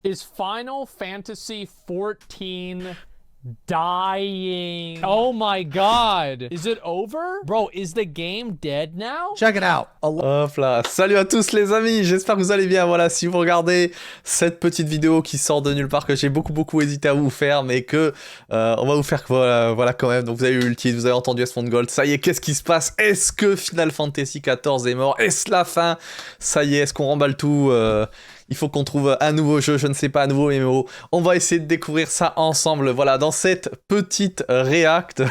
Is Final Fantasy XIV dying? Oh my god. Is it over? Bro, is the game dead now? Check it out. Hop là, salut à tous les amis, j'espère que vous allez bien. Voilà, si vous regardez cette petite vidéo qui sort de nulle part, que j'ai beaucoup hésité à vous faire, mais que on va vous faire voilà quand même. Donc vous avez eu le titre, vous avez entendu Asmongold, ça y est, qu'est-ce qui se passe? Est-ce que Final Fantasy XIV est mort? Est-ce la fin? Ça y est, est-ce qu'on remballe tout? Il faut qu'on trouve un nouveau jeu, je ne sais pas, un nouveau MMO. On va essayer de découvrir ça ensemble, voilà, dans cette petite React.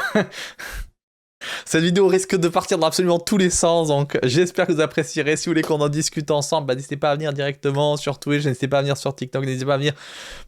Cette vidéo risque de partir dans absolument tous les sens, donc j'espère que vous apprécierez. Si vous voulez qu'on en discute ensemble, bah, n'hésitez pas à venir directement sur Twitch, n'hésitez pas à venir sur TikTok, n'hésitez pas à venir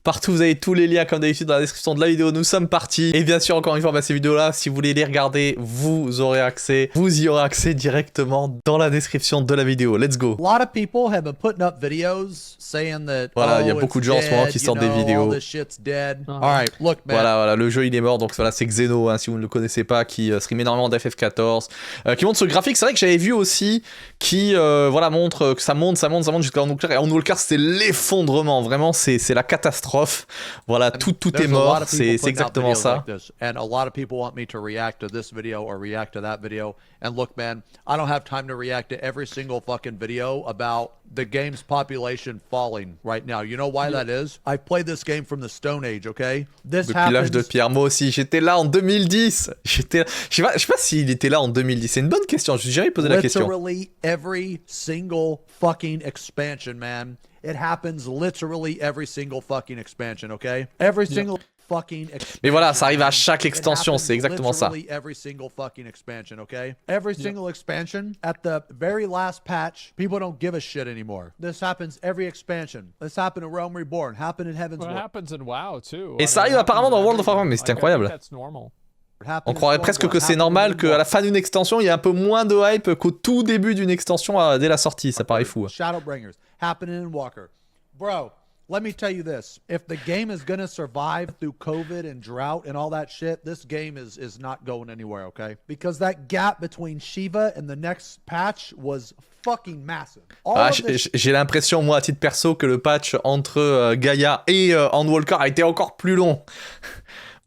partout. Vous avez tous les liens comme d'habitude dans la description de la vidéo. Nous sommes partis. Et bien sûr, encore une fois, bah, ces vidéos-là, si vous voulez les regarder, vous y aurez accès directement dans la description de la vidéo. Let's go. A lot of people have been putting up videos saying that, voilà, il y a beaucoup de gens en ce moment qui sortent des vidéos. All this shit's dead. All right, look, man. Voilà, le jeu il est mort, donc voilà, c'est Xeno, hein, si vous ne le connaissez pas, qui stream énormément d'FF14, qui montre ce graphique. C'est vrai que j'avais vu aussi qui voilà, montre que ça monte jusqu'à Endsinger, et Endsinger c'est l'effondrement, vraiment c'est la catastrophe. Voilà, tout est mort, c'est exactement ça. And a lot of people want me to react to this video or react to that video. And look, man, I don't have time to react to every single fucking video about the game's population falling right now. You know why that is? I've played this game from the Stone Age, okay? Depuis l'âge de pierre, moi aussi, j'étais là en 2010. Je sais pas s'il était là en 2010. C'est une bonne question, j'ai jamais posé la question. Literally every single fucking expansion, man. It happens literally every single fucking expansion, okay? Every single fucking expansion. Mais voilà, ça arrive à chaque extension, c'est exactement ça. Every single fucking expansion, okay? Every single expansion, at the very last patch, people don't give a shit anymore. This happens every expansion. This happened in Realm Reborn, happened in Heaven's War. It happens in WoW too. Et ça arrive apparemment dans World of Warcraft, mais c'est incroyable. On croirait presque que c'est normal qu'à la fin d'une extension, il y a un peu moins de hype qu'au tout début d'une extension dès la sortie, ça paraît fou. Shadowbringers, happening in Walker. Bro, let me tell you this. If the game is gonna survive through COVID and drought and all that shit, this game is not going anywhere, okay? Because that gap between Shiva and the next patch was fucking massive. J'ai l'impression, moi, à titre perso, que le patch entre Gaïa et Endwalker a été encore plus long.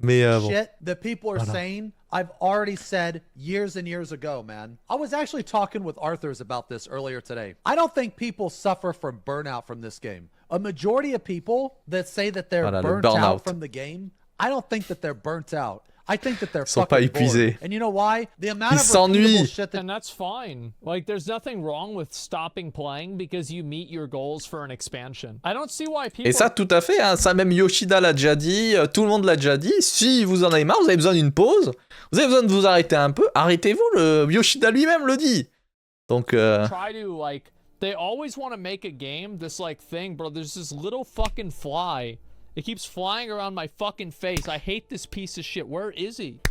Mais bon. Shit that people are saying, I've already said years and years ago, man. I was actually talking with Arthurs about this earlier today. I don't think people suffer from burnout from this game. A majority of people that say that they're burnt out from the game, I don't think that they're burnt out. I think that they're sont pas épuisés. And you know why? The amount Ils s'ennuient. And that's fine. Like, there's nothing wrong with stopping playing because you meet your goals for an expansion. I don't see why people... Et ça, tout à fait, hein, ça même Yoshida l'a déjà dit, tout le monde l'a déjà dit. Si vous en avez marre, vous avez besoin d'une pause, vous avez besoin de vous arrêter un peu, arrêtez-vous, Yoshida lui-même le dit. Donc... Try to, like, they always want to make a game, this, like, thing, bro, there's this little fucking fly. It keeps flying around my fucking face. I hate this piece of shit. Where is he?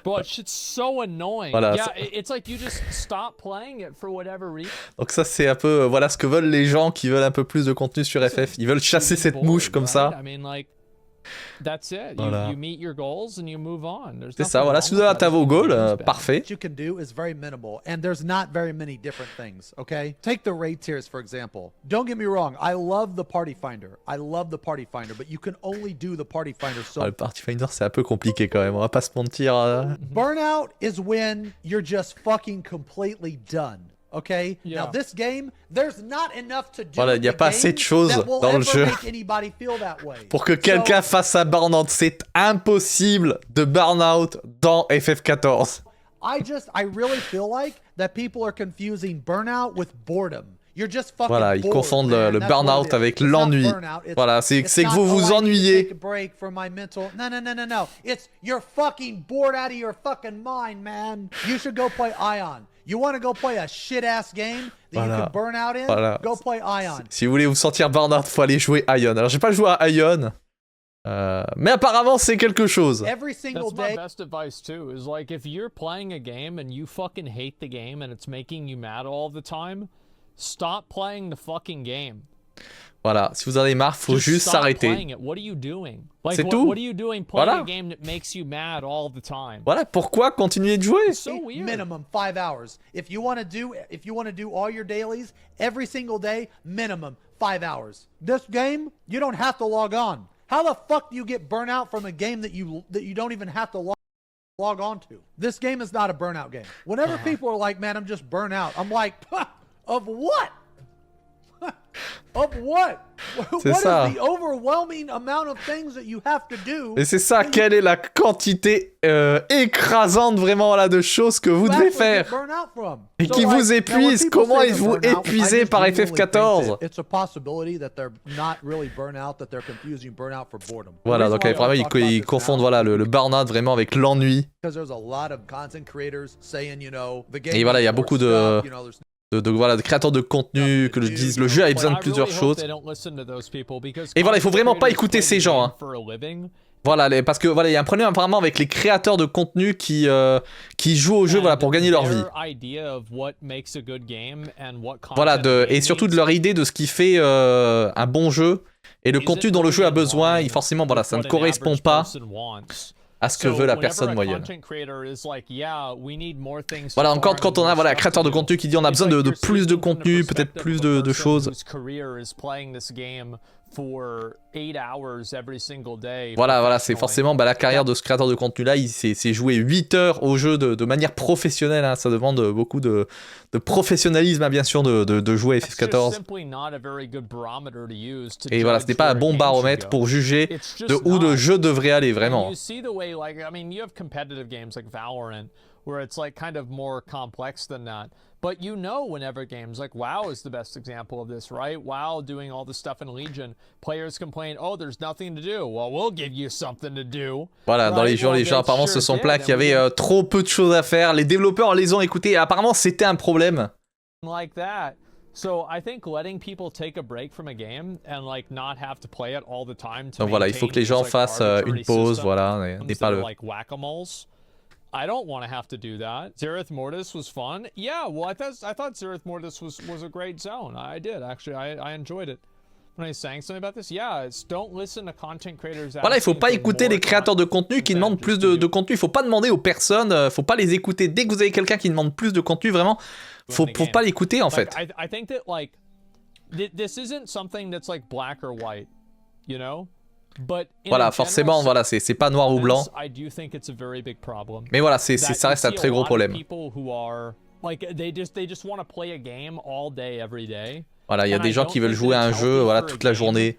Bro, it's shit's so annoying. Voilà, yeah, it's like you just stop playing it for whatever reason. Donc ça, c'est un peu, voilà ce que veulent les gens qui veulent un peu plus de contenu sur FF. Ils veulent chasser cette mouche comme ça. I mean, like, that's it. Voilà. You meet your goals and you move on. C'est ça, voilà. Si vous avez atteint vos goals, parfait. What you can do is very minimal, and there's not very many different things, okay? Take the raid tiers, for example. Don't get me wrong, I love the party finder. But you can only do the party finder so... le party finder, c'est un peu compliqué quand même, on va pas se mentir. Burnout is when you're just fucking completely done. Okay? Yeah. Now this game, there's not enough to do. Voilà, il n'y a pas assez de choses dans le jeu pour que quelqu'un fasse un burn-out. C'est impossible de burn-out dans FF14. I really feel like that people are confusing burnout with boredom. You're just fucking voilà, ils confondent le burn-out avec l'ennui. Voilà, c'est que vous vous ennuyez. No. It's you're fucking bored out of your fucking mind, man. You should go play Ion. You want to go play a shit-ass game that you can burn out in? Go play Ion. Si vous voulez vous sentir burn-out, faut aller jouer Ion. Alors, j'ai pas joué à Ion. Mais apparemment, c'est quelque chose. Every single day. That's my best advice too, is like if you're playing a game and you fucking hate the game and it's making you mad all the time, stop playing the fucking game. Voilà, si vous en avez marre, faut juste s'arrêter. C'est tout. Voilà. Voilà, pourquoi continuer de jouer? Minimum 5 hours. If you want to do all your dailies every single day, minimum 5 hours. This game, you don't have to log on. How the fuck do you get burnt out from a game that you don't even have to log on to? This game is not a burnout game. Whenever people are like, man, I'm just burnt out, I'm like, of what? Of what? What is the overwhelming amount of things that you have to do? Et c'est ça, quelle est la quantité écrasante vraiment là de choses que vous devez faire et qui vous épuisent? Comment êtes-vous épuisé par FF14? Voilà, donc vraiment ils confondent voilà le burn-out vraiment avec l'ennui. Et voilà, il y a beaucoup de créateurs de contenu que disent le jeu a besoin de plusieurs choses. Et voilà, il faut vraiment pas écouter ces gens. Hein. Voilà, parce que voilà, il y a un problème apparemment avec les créateurs de contenu qui jouent au jeu voilà, pour gagner leur vie. Voilà, et surtout de leur idée de ce qui fait un bon jeu et le contenu dont le jeu a besoin. Forcément, voilà, ça ne correspond pas à ce que veut la personne moyenne. Voilà, encore quand on a voilà, un créateur de contenu qui dit on a besoin de plus de contenu, peut-être plus de choses. Voilà, c'est forcément la carrière de ce créateur de contenu-là, c'est jouer 8 heures au jeu de manière professionnelle, hein, ça demande beaucoup de professionnalisme, hein, bien sûr, de jouer à FF14. Et voilà, ce n'est pas un bon baromètre pour juger de où le jeu devrait aller, vraiment. Where it's like kind of more complex than that. But you know whenever games, like WoW is the best example of this, right? WoW doing all the stuff in Legion, players complain, oh, there's nothing to do. Well, we'll give you something to do. Voilà, dans les gens apparemment se sont plaints qu'il y avait trop peu de choses à faire. Les développeurs les ont écoutés et apparemment c'était un problème. Like that. So I think letting people take a break from a game and like not have to play it all the time. Donc voilà, il faut que les gens fassent une pause, voilà, n'est pas le... Like whack-a-moles. I don't want to have to do that. Zereth Mortis was fun. Yeah, well, I thought Zereth Mortis was a great zone. I did, actually. I enjoyed it. When I was saying something about this, yeah, don't listen to content creators. Voilà, il faut pas écouter les créateurs de contenu qui demandent plus de contenu. Il faut pas demander aux personnes, faut pas les écouter. Dès que vous avez quelqu'un qui demande plus de contenu, vraiment, faut pas l'écouter en fait. I think that like this isn't something that's like black or white, you know? Voilà, forcément, voilà, c'est pas noir ou blanc. Mais voilà, ça reste un très gros problème. Voilà, il y a des gens qui veulent jouer à un jeu, voilà, toute la journée.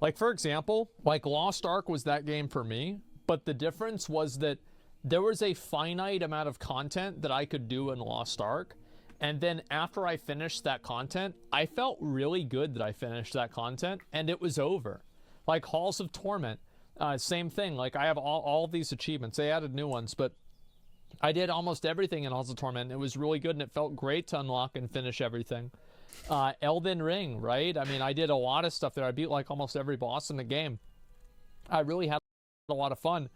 Like for example, like Lost Ark was that game for me, but the difference was that there was a finite amount of content that I could do in Lost Ark. And then after I finished that content, I felt really good that I finished that content and it was over. Like Halls of Torment, same thing. Like I have all these achievements. They added new ones, but I did almost everything in Halls of Torment. It was really good and it felt great to unlock and finish everything. Elden Ring, right? I mean, I did a lot of stuff there. I beat like almost every boss in the game. I really had a lot of fun.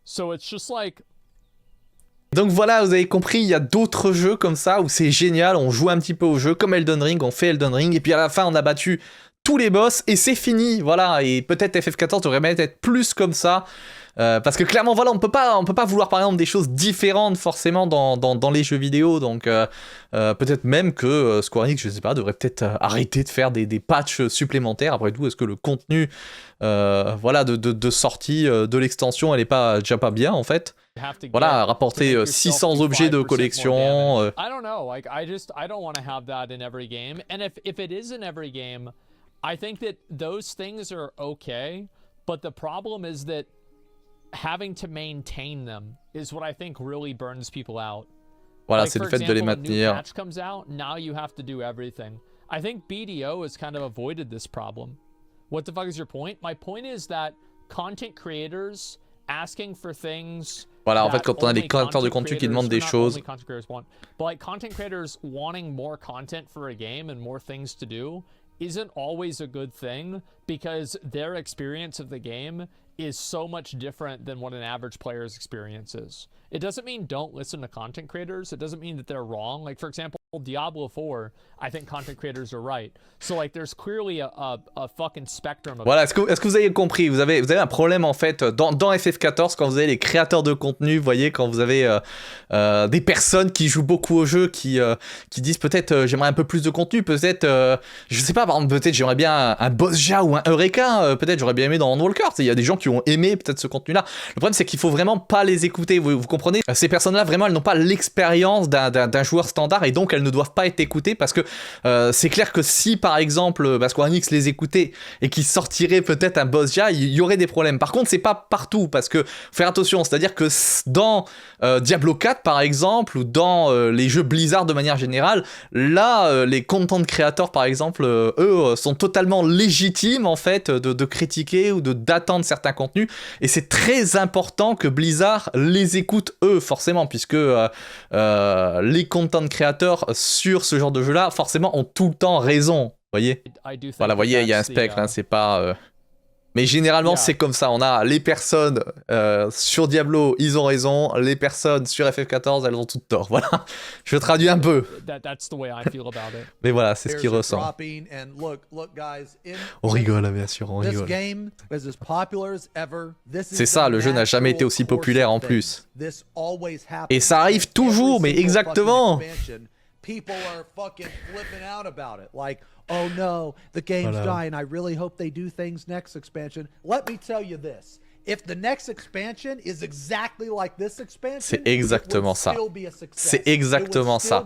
So it's just like... Donc voilà, vous avez compris, il y a d'autres jeux comme ça où c'est génial, on joue un petit peu au jeu comme Elden Ring, on fait Elden Ring et puis à la fin on a battu tous les boss et c'est fini, voilà. Et peut-être FF14 devrait même être plus comme ça parce que clairement voilà, on peut pas vouloir par exemple des choses différentes forcément dans les jeux vidéo, donc peut-être même que Square Enix, je sais pas, devrait peut-être arrêter de faire des patchs supplémentaires. Après tout, est-ce que le contenu voilà de sortie de l'extension, elle est déjà pas bien en fait? Voilà, rapporter 600 objets de collection. I don't know, like I don't want to have that in every game. And if it is in every game, I think that those things are okay, but the problem is that having to maintain them is what I think really burns people out. Voilà, like, c'est le fait de les maintenir. New patch comes out, now you have to do everything. I think BDO has kind of avoided this problem. What the fuck is your point? My point is that content creators asking for things. Voilà, en fait, quand on a des créateurs de contenu qui demandent des choses. But like content creators wanting more content for a game and more things to do isn't always a good thing because their experience of the game is so much different than what an average player's experience is. It doesn't mean don't listen to content creators. It doesn't mean that they're wrong. Like, for example, Diablo 4, I think content creators are right. So like there's clearly a fucking spectrum of... Voilà, est-ce que vous avez compris? Vous avez un problème en fait dans FF14 quand vous avez les créateurs de contenu, vous voyez, quand vous avez des personnes qui jouent beaucoup au jeu, qui disent peut-être j'aimerais un peu plus de contenu, peut-être, je sais pas, par exemple, peut-être j'aimerais bien un boss JA ou un Eureka, peut-être j'aurais bien aimé dans Warcraft. Il y a des gens qui ont aimé peut-être ce contenu-là. Le problème c'est qu'il faut vraiment pas les écouter, vous comprenez? Ces personnes-là, vraiment, elles n'ont pas l'expérience d'un joueur standard et donc elles ne doivent pas être écoutées parce que c'est clair que si par exemple Square Enix les écoutait et qu'ils sortiraient peut-être un boss JA, il y aurait des problèmes. Par contre, c'est pas partout parce que faut faire attention, c'est-à-dire que dans Diablo 4 par exemple ou dans les jeux Blizzard de manière générale, là les content creators par exemple, eux sont totalement légitimes en fait de critiquer ou d'attendre certains contenus et c'est très important que Blizzard les écoute eux forcément puisque les content creators sur ce genre de jeu là forcément ont tout le temps raison, voyez. Voilà, voyez, il y a un spectre, hein, c'est pas... Mais généralement, c'est comme ça. On a les personnes sur Diablo, ils ont raison. Les personnes sur FF14, elles ont toutes tort. Voilà. Je traduis un peu. Mais voilà, c'est ce qui ressent. On rigole, bien sûr, on rigole. C'est ça, le jeu n'a jamais été aussi populaire en plus. Et ça arrive toujours, mais exactement. People are fucking flipping out about it. Like, oh no, the game's dying. I really hope they do things next expansion. Let me tell you this. If the next expansion is exactly like this expansion, c'est exactement ça. C'est exactement ça.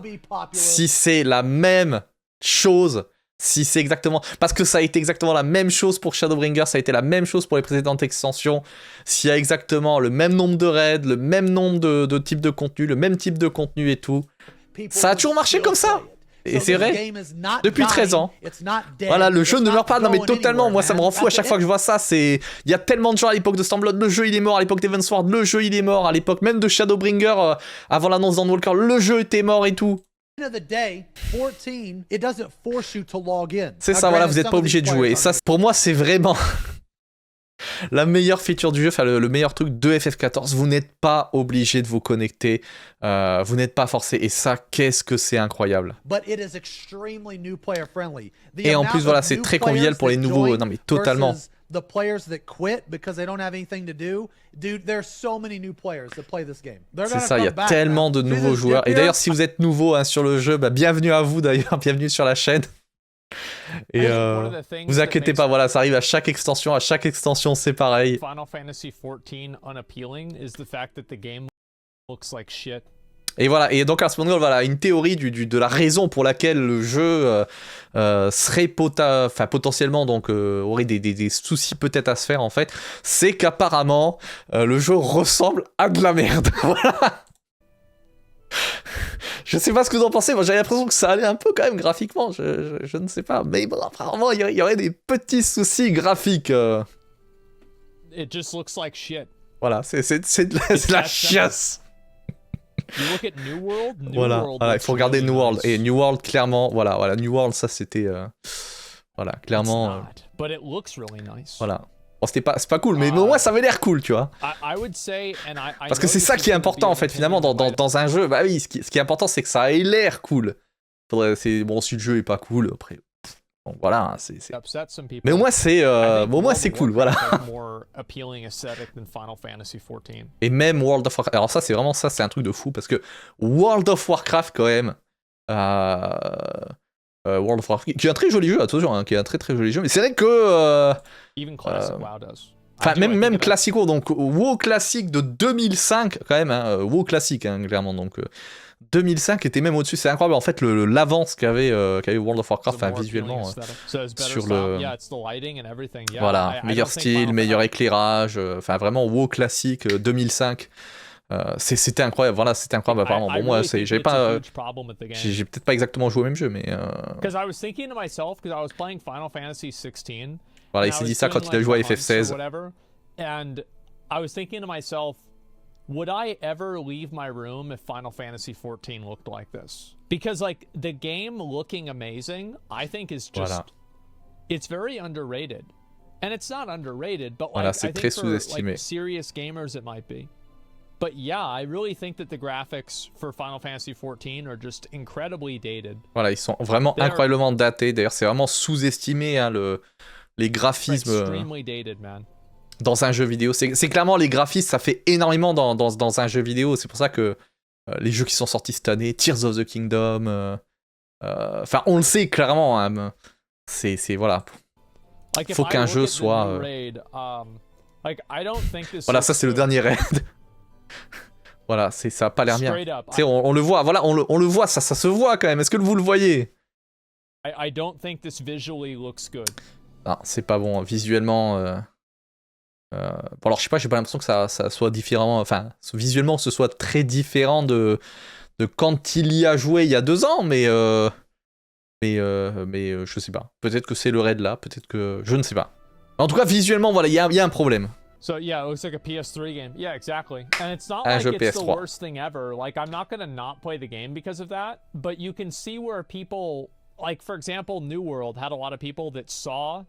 Si c'est la même chose, si c'est exactement... Parce que ça a été exactement la même chose pour Shadowbringers, ça a été la même chose pour les précédentes extensions. S'il y a exactement le même nombre de raids, le même nombre de types de contenu, le même type de contenu et tout, ça a toujours marché comme ça. Et c'est vrai, depuis 13 ans. Voilà, le jeu ne meurt pas. Non mais totalement, moi ça me rend fou à chaque fois que je vois ça. Il y a tellement de gens à l'époque de Stormblood, le jeu il est mort, à l'époque d'Evansward, le jeu il est mort, à l'époque même de Shadowbringer, avant l'annonce d'Endwalker, le jeu était mort et tout. C'est ça, voilà, vous n'êtes pas obligé de jouer. Et ça, pour moi, c'est vraiment... la meilleure feature du jeu, enfin le meilleur truc de FF14, vous n'êtes pas obligé de vous connecter, vous n'êtes pas forcé, et ça, qu'est-ce que c'est incroyable. Et en plus, voilà, c'est très convivial pour les nouveaux, non mais totalement. C'est ça, il y a tellement de nouveaux joueurs, et d'ailleurs, si vous êtes nouveau hein, sur le jeu, bah, bienvenue à vous d'ailleurs, bienvenue sur la chaîne. Et vous inquiétez pas, voilà, ça arrive à chaque extension c'est pareil. Et voilà, et donc Asmongold, voilà, une théorie de la raison pour laquelle le jeu serait potentiellement donc aurait des soucis peut-être à se faire en fait, c'est qu'apparemment le jeu ressemble à de la merde. Voilà. Je sais pas ce que vous en pensez, moi j'avais l'impression que ça allait un peu quand même graphiquement, je ne sais pas, mais bon, apparemment il y aurait des petits soucis graphiques. It just looks like shit. Voilà, c'est de la chiasse. Voilà, il faut regarder New World, et New World clairement, voilà, New World ça c'était, voilà, clairement, voilà. Bon, c'est pas cool, mais au moins ça avait l'air cool, tu vois. Parce que c'est ça qui est important en fait, finalement, dans un jeu. Bah oui, ce qui est important, c'est que ça ait l'air cool. Bon, si le jeu est pas cool, après. Bon, voilà, mais au moins c'est cool, voilà. Et même World of Warcraft. Alors ça, c'est vraiment ça, c'est un truc de fou, parce que World of Warcraft, quand même. World of Warcraft, qui est un très joli jeu, attention, hein, qui est un très joli jeu, mais c'est vrai que... Enfin, même classico, donc WoW classique de 2005, quand même, hein, WoW classique, hein, clairement, donc 2005 était même au-dessus, c'est incroyable, en fait, l'avance qu'avait World of Warcraft, enfin, visuellement, sur le... Voilà, meilleur style, meilleur éclairage, enfin, vraiment WoW classique 2005. C'était incroyable, voilà, c'était incroyable apparemment. Bon, moi, j'ai peut-être pas exactement joué au même jeu, mais... Voilà, il s'est dit ça quand il a joué à FF16. And I was thinking to myself, would I ever leave my room if Final Fantasy XIV looked like this? Because like the game looking amazing, I think is just, it's very underrated. And it's not underrated, but like, voilà, c'est très sous-estimé. Like, serious gamers it might be. But yeah, I really think that the graphics for Final Fantasy XIV are just incredibly dated. Voilà, ils sont vraiment incroyablement datés. D'ailleurs, c'est vraiment sous-estimé hein, les graphismes Extremely dated, man. Dans un jeu vidéo. C'est clairement les graphismes, ça fait énormément dans un jeu vidéo. C'est pour ça que les jeux qui sont sortis cette année, Tears of the Kingdom, enfin, on le sait clairement. Hein, voilà. Like, faut qu'un jeu soit. Voilà, ça c'est le dernier raid. Voilà, ça a pas l'air bien. Tu sais, on le voit, voilà, on le voit, ça se voit quand même. Est-ce que vous le voyez? I don't think this visually looks good. Ah, c'est pas bon, visuellement. Bon, alors je sais pas, j'ai pas l'impression que ça soit différent. Enfin, visuellement, ce soit très différent de quand il y a joué il y a 2 ans, mais je sais pas. Peut-être que c'est le raid là, peut-être que je ne sais pas. En tout cas, visuellement, voilà, il y a un problème. So yeah, it looks like a PS3 game. Yeah, exactly. And it's not Un like jeu it's the PS3. worst thing ever. Like, I'm not gonna not play the game because of that, but you can see where people, like, for example, New World had a lot of people that saw,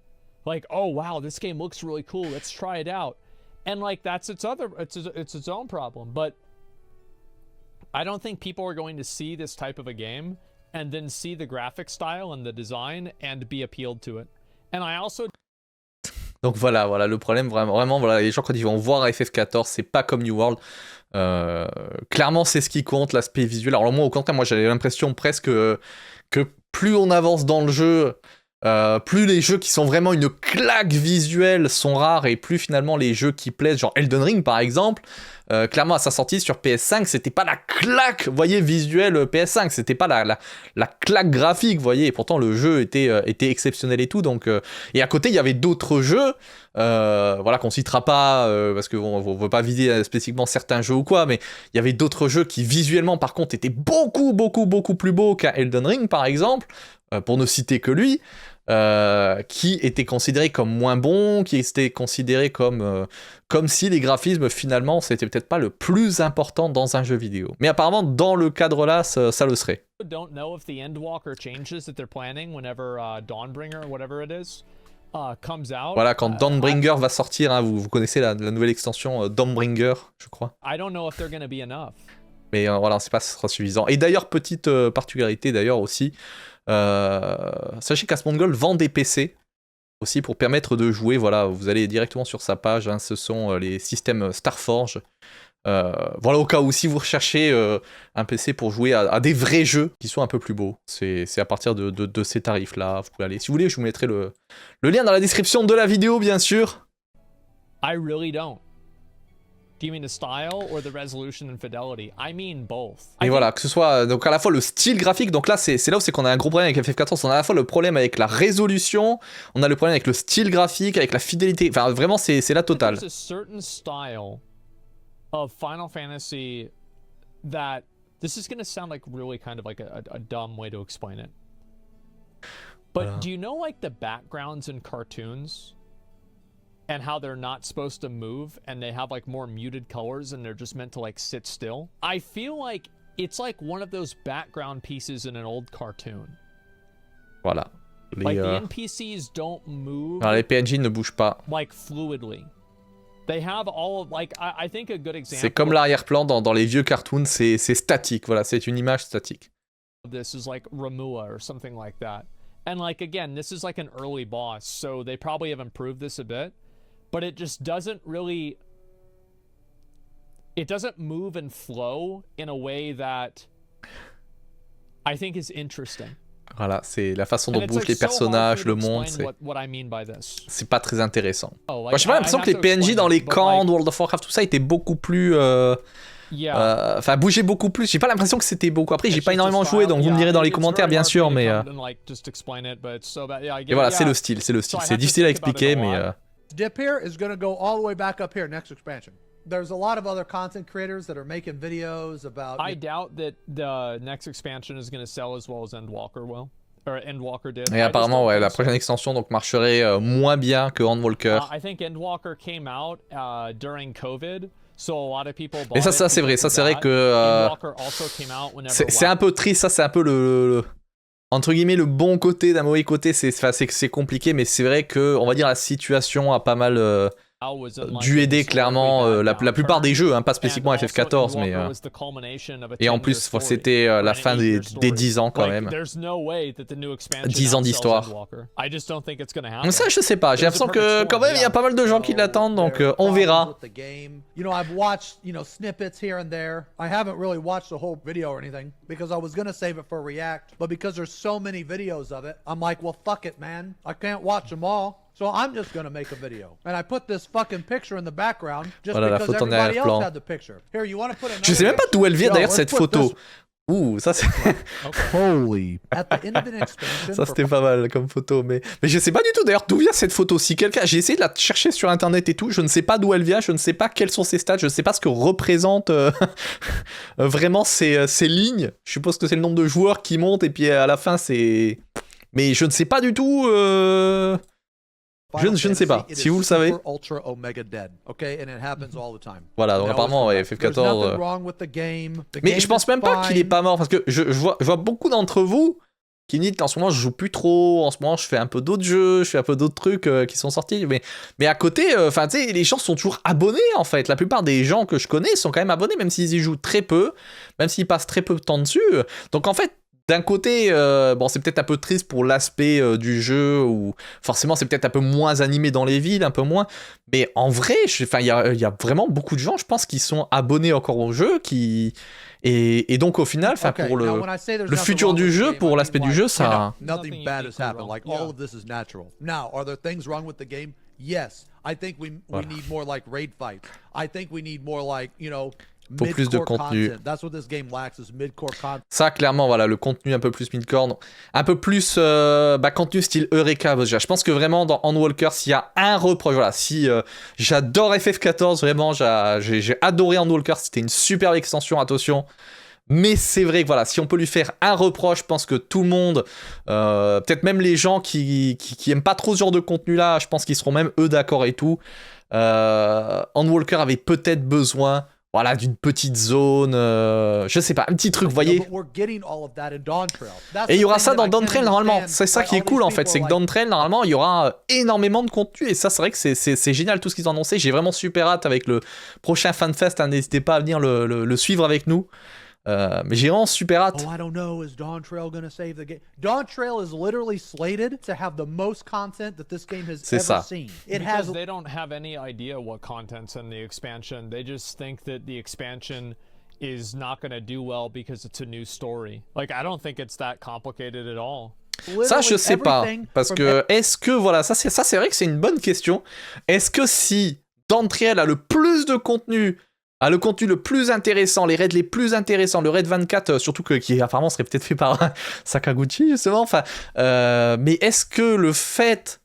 like, oh wow, this game looks really cool, let's try it out. And like, that's its own problem. But I don't think people are going to see this type of a game and then see the graphic style and the design and be appealed to it. And I also... Donc voilà, le problème, vraiment, voilà, les gens quand ils vont voir FF14, c'est pas comme New World. Clairement, c'est ce qui compte, l'aspect visuel. Alors moi, au contraire, moi j'avais l'impression presque que plus on avance dans le jeu, plus les jeux qui sont vraiment une claque visuelle sont rares et plus finalement les jeux qui plaisent, genre Elden Ring par exemple, clairement à sa sortie sur PS5, c'était pas la claque, vous voyez, visuelle PS5, c'était pas la claque graphique, vous voyez, et pourtant le jeu était exceptionnel et tout, donc et à côté il y avait d'autres jeux, voilà, qu'on citera pas parce qu'on veut pas viser spécifiquement certains jeux ou quoi, mais il y avait d'autres jeux qui visuellement par contre étaient beaucoup plus beaux qu'un Elden Ring par exemple, pour ne citer que lui, qui était considéré comme moins bon, qui était considéré comme si les graphismes finalement c'était peut-être pas le plus important dans un jeu vidéo. Mais apparemment dans le cadre là ça le serait. Don't know if the Endwalker changes that they're planning whenever Dawnbringer or whatever it is comes out. Voilà, quand Dawnbringer va sortir, hein, vous connaissez la nouvelle extension Dawnbringer, je crois. I don't know if they're gonna be enough. Mais voilà, on sait pas si ce sera suffisant. Et d'ailleurs, petite particularité d'ailleurs aussi, sachez qu'Asmongold vend des PC aussi pour permettre de jouer, voilà, vous allez directement sur sa page, hein, ce sont les systèmes Starforge. Voilà, au cas où si vous recherchez un PC pour jouer à des vrais jeux qui sont un peu plus beaux, c'est à partir de ces tarifs-là, vous pouvez aller. Si vous voulez, je vous mettrai le lien dans la description de la vidéo, bien sûr. I really don't. Do you mean the style or the resolution and fidelity? I mean both. Et voilà, que ce soit donc à la fois le style graphique, donc là c'est là où c'est qu'on a un gros problème avec FF14, on a à la fois le problème avec la résolution, on a le problème avec le style graphique, avec la fidélité, enfin vraiment c'est la totale. There's a certain style of Final Fantasy that this is going to sound like really kind of like a dumb way to explain it. But Voilà. do you know like the backgrounds in cartoons? And how they're not supposed to move and they have like more muted colors and they're just meant to like sit still. I feel like it's like one of those background pieces in an old cartoon. Voilà. Like the NPCs don't move. Alors les PNJ ne bougent pas. Like fluidly. They have all of, like I think a good example. C'est comme l'arrière-plan dans les vieux cartoons, c'est statique, voilà, c'est une image statique. This is like Ramua or something like that. And like again, this is like an early boss, so they probably have improved this a bit. But it just doesn't really... It doesn't move and flow in a way that I think is interesting. Voilà, c'est la façon dont bougent les personnages, le monde, c'est pas très intéressant. Moi, j'ai pas l'impression que les PNJ dans les camps de World of Warcraft, tout ça, étaient beaucoup plus... Enfin, bougeaient beaucoup plus. J'ai pas l'impression que c'était beaucoup. Après, j'ai pas énormément joué, donc vous me direz dans les commentaires, bien sûr, mais... Et voilà, c'est le style, c'est le style. C'est difficile à expliquer, mais... Dip here is going to go all the way back up here next expansion. There's a lot of other content creators that are making videos about... I doubt that the next expansion is going to sell as well as Endwalker will. Or Endwalker did. Et apparemment, ouais, la prochaine extension donc marcherait moins bien que Endwalker. I think Endwalker came out during COVID. So a lot of people bought Mais ça c'est vrai, ça c'est vrai que... c'est un peu triste, ça c'est un peu le entre guillemets le bon côté d'un mauvais côté, c'est compliqué, mais c'est vrai que on va dire la situation a pas mal dû aider clairement la plupart des jeux, hein, pas spécifiquement FF14, mais... Et en plus, c'était la fin des 10 ans quand même. 10 ans d'histoire. Donc ça, je sais pas, j'ai l'impression que quand même, il y a pas mal de gens qui l'attendent, donc on verra. You know, I've watched, you know, snippets here and there. I haven't really watched the whole video or anything because I was gonna save it for React, but because there's so many videos of it, I'm like, well, fuck it, man. I can't watch them all. So I'm just gonna make a video. And I put this fucking picture in the background just because everybody else had the picture. Here, you want to put another. Je sais même pas d'où elle vient d'ailleurs cette photo. Ouh, ça c'est... Holy. At the end of an expansion. Ça c'était pas mal comme photo, mais je sais pas du tout d'ailleurs d'où vient cette photo. Si quelqu'un, j'ai essayé de la chercher sur internet et tout, je ne sais pas d'où elle vient, je ne sais pas quels sont ses stats, je ne sais pas ce que représentent vraiment ces lignes. Je suppose que c'est le nombre de joueurs qui montent et puis à la fin c'est... Mais je ne sais pas du tout... Je ne sais pas, si vous le savez. Voilà, donc apparemment, ouais, FF14... Mais je pense même pas qu'il est pas mort, parce que je vois beaucoup d'entre vous qui me disent qu'en ce moment je joue plus trop, en ce moment je fais un peu d'autres jeux, je fais un peu d'autres trucs qui sont sortis, mais à côté, enfin tu sais, les gens sont toujours abonnés en fait, la plupart des gens que je connais sont quand même abonnés, même s'ils y jouent très peu, même s'ils passent très peu de temps dessus, donc en fait, d'un côté, bon, c'est peut-être un peu triste pour l'aspect du jeu, ou forcément c'est peut-être un peu moins animé dans les villes, un peu moins, mais en vrai, il y a vraiment beaucoup de gens, je pense, qui sont abonnés encore au jeu, et donc au final, pour le futur du jeu, pour l'aspect du jeu, ça... Nothing bad has happened, like all of this is natural. Now, are there things wrong with the game? Yes. I think we need more like raid fights. I think we need more like, you know... Faut plus de contenu. Ça, clairement, voilà, le contenu un peu plus mid-core, un peu plus contenu style Eureka. Je pense que vraiment, dans Endwalker, s'il y a un reproche, voilà, si j'adore FF14, vraiment, j'ai adoré Endwalker, c'était une superbe extension, attention. Mais c'est vrai que voilà, si on peut lui faire un reproche, je pense que tout le monde, peut-être même les gens qui aiment pas trop ce genre de contenu-là, je pense qu'ils seront même eux d'accord et tout. Endwalker avait peut-être besoin... Voilà, d'une petite zone, je sais pas, un petit truc, vous voyez. Et il y aura ça dans Dawn Trail normalement, c'est ça qui est cool en fait, c'est que Dawn Trail normalement il y aura énormément de contenu, et ça c'est vrai que c'est génial tout ce qu'ils ont annoncé, j'ai vraiment super hâte avec le prochain FanFest, hein, n'hésitez pas à venir le suivre avec nous. Mais j'ai vraiment super hâte. Oh, I don't know, is Dawn Trail gonna save the game? Dawn Trail is literally slated to have the most content that this game has ever seen. It because they don't have any idea what content's in the expansion. They just think that the expansion is not gonna do well because it's a new story. Like, I don't think it's that complicated at all. Ça je sais pas, parce que est-ce que voilà, ça c'est vrai que c'est une bonne question. Est-ce que si Dawn Trail a le plus de contenu, le contenu le plus intéressant, les raids les plus intéressants, le raid 24, surtout qui apparemment serait peut-être fait par Sakaguchi justement, enfin, mais est-ce que le fait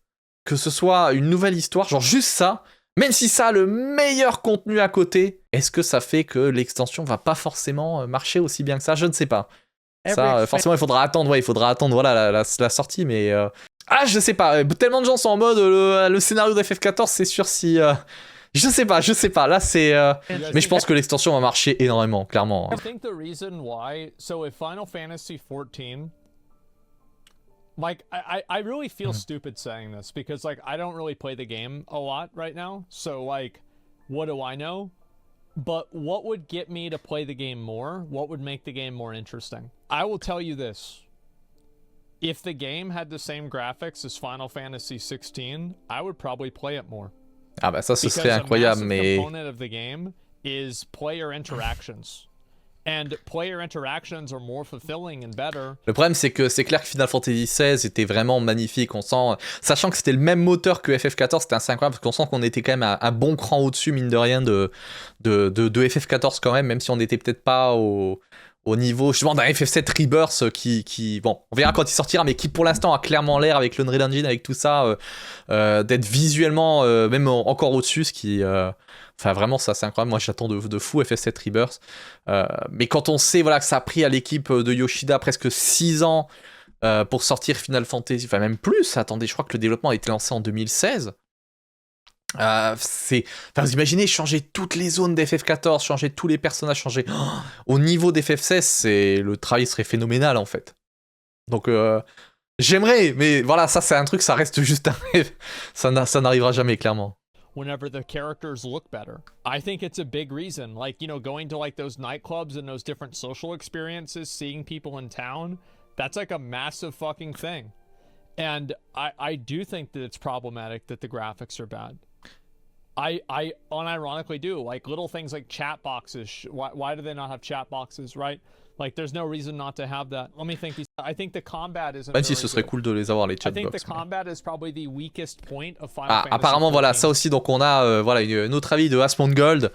que ce soit une nouvelle histoire, genre juste ça, même si ça a le meilleur contenu à côté, est-ce que ça fait que l'extension va pas forcément marcher aussi bien que ça? Je ne sais pas. Ça, forcément, il faudra attendre, voilà, la sortie, mais... je sais pas, tellement de gens sont en mode, le scénario de FF14, c'est sûr si... Je sais pas, là c'est... Mais je pense que l'extension va marcher énormément, clairement. I think the reason why, so if Final Fantasy XIV, like, I really feel stupid saying this, because, like, I don't really play the game a lot right now, so, like, what do I know? But what would get me to play the game more? What would make the game more interesting? I will tell you this. If the game had the same graphics as Final Fantasy XVI, I would probably play it more. Ah bah ça ce serait incroyable, mais... component of the game is player interactions. And player interactions are more fulfilling and better. Le problème c'est que c'est clair que Final Fantasy XVI était vraiment magnifique, on sent, sachant que c'était le même moteur que FF14, c'était assez incroyable, parce qu'on sent qu'on était quand même un bon cran au-dessus, mine de rien, de FF14 quand même si on n'était peut-être pas au niveau justement d'un FF7 Rebirth qui bon, on verra quand il sortira, mais qui pour l'instant a clairement l'air, avec l'Unreal Engine, avec tout ça, d'être visuellement même encore au-dessus, ce qui... Enfin vraiment ça c'est incroyable, moi j'attends de fou FF7 Rebirth. Mais quand on sait voilà, que ça a pris à l'équipe de Yoshida presque 6 ans pour sortir Final Fantasy, enfin même plus, attendez, je crois que le développement a été lancé en 2016. Enfin, vous imaginez changer toutes les zones d'FF14, changer tous les personnages, changer au niveau d'FF16, le travail serait phénoménal en fait. Donc j'aimerais, mais voilà, ça c'est un truc, ça reste juste un rêve, ça n'arrivera jamais clairement. whenever the characters look better. I think it's a big reason. Like, you know, going to like those nightclubs and those different social experiences, seeing people in town, that's like a massive fucking thing. And I do think that it's problematic that the graphics are bad. I unironically do. Like little things like chat boxes. Why do they not have chat boxes, right? Like there's no reason not to have that. Let me think. I think the combat isn't Même si ce serait cool de les avoir les I think the chatbox. combat is probably the weakest point of Final Ah, Fantasy apparemment, voilà, 14. ça aussi, donc on a voilà, un autre avis de Asmongold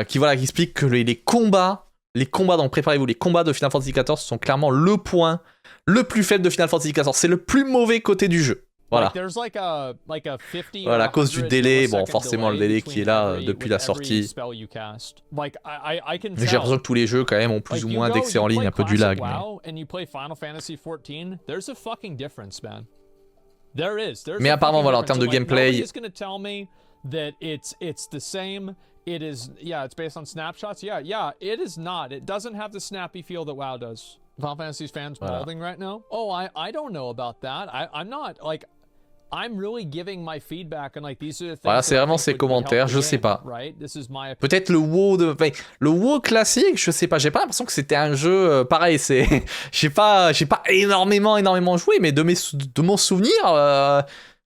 qui explique que les combats, donc préparez-vous, les combats de Final Fantasy XIV sont clairement le point le plus faible de Final Fantasy XIV. C'est le plus mauvais côté du jeu. Voilà. Like there's like a 50 Voilà, à cause du délai, bon, forcément le délai qui est là between depuis la every sortie. spell you cast. Like I can J'ai tell. l'impression que tous les jeux quand même ont plus Like, ou you moins go, d'accès en you ligne, play un peu du classic lag. Mais... WoW, and you play Final Fantasy XIV, there's a fucking difference, man. There is. There's Mais a apparemment, fucking voilà, en difference. termes de So, like, gameplay- nobody's gonna tell me that it's the same. It is, yeah, it's based on snapshots. Yeah, it is not. It doesn't have the snappy feel that WoW does. Final Fantasy's fans balding right now? Oh, I don't know about that. I'm not, like, I'm really giving my feedback and like these are the things Voilà, c'est that I vraiment think ses would help commentaires, the je sais game, pas. right? This is my opinion. Peut-être le WoW le WoW classique, je sais pas, j'ai pas l'impression que c'était un jeu pareil, c'est j'ai pas énormément joué, mais de mon souvenir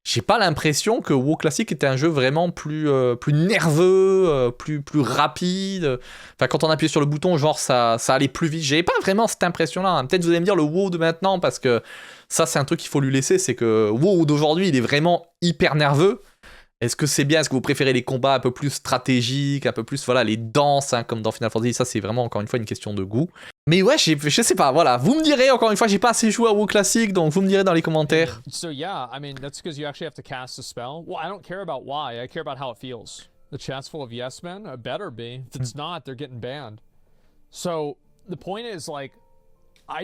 j'ai pas l'impression que WoW classique était un jeu vraiment plus nerveux, plus rapide. Enfin, quand on appuyait sur le bouton, genre ça allait plus vite. J'avais pas vraiment cette impression-là. Hein. Peut-être vous allez me dire le WoW de maintenant, parce que ça, c'est un truc qu'il faut lui laisser, c'est que WoW d'aujourd'hui, il est vraiment hyper nerveux. Est-ce que c'est bien? Est-ce que vous préférez les combats un peu plus stratégiques, un peu plus, voilà, les danses, hein, comme dans Final Fantasy? Ça, c'est vraiment, encore une fois, une question de goût. Mais ouais, je sais pas, voilà. Vous me direz, encore une fois, j'ai pas assez joué à WoW classique, donc vous me direz dans les commentaires. So yeah, I mean, that's because you actually have to cast a spell. Well, I don't care about why. I care about how it feels. The chat's full of yes men? It better be. If it's not, they're getting banned. So the point is, like, I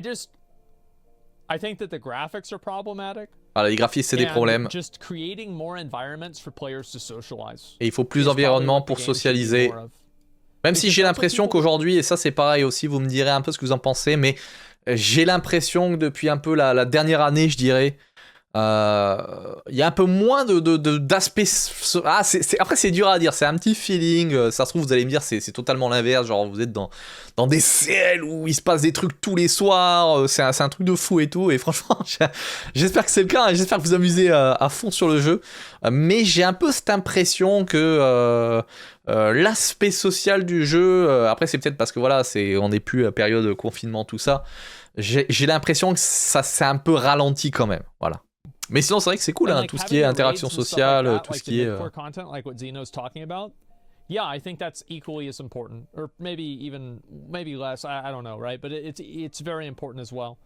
think that the graphics are problematic. Voilà, les graphismes, c'est des and problèmes. Just creating more environments for players to socialize. Et il faut plus is probably d'environnement what the pour game should be socialiser. more of. Même si Because j'ai that's what l'impression people- qu'aujourd'hui, et ça c'est pareil aussi, vous me direz un peu ce que vous en pensez, mais j'ai l'impression que depuis un peu la dernière année, je dirais, il y a un peu moins d'aspect... Après, c'est dur à dire, c'est un petit feeling. Ça se trouve, vous allez me dire, c'est totalement l'inverse. Genre, vous êtes dans des CL où il se passe des trucs tous les soirs. C'est un truc de fou et tout. Et franchement, j'espère que c'est le cas. Hein, j'espère que vous amusez à fond sur le jeu. Mais j'ai un peu cette impression que l'aspect social du jeu... après, c'est peut-être parce que voilà, on n'est plus à période de confinement, tout ça. J'ai l'impression que ça s'est un peu ralenti quand même. Voilà. Mais sinon, c'est vrai que c'est cool, And, hein, like, tout ce qui est having the interaction raids and stuff sociale, like that, tout ce like qui the est... mid-core content, like what Xeno's talking about. Yeah, I think that's equally as important, or maybe less. I don't know, right? But it's very important as well.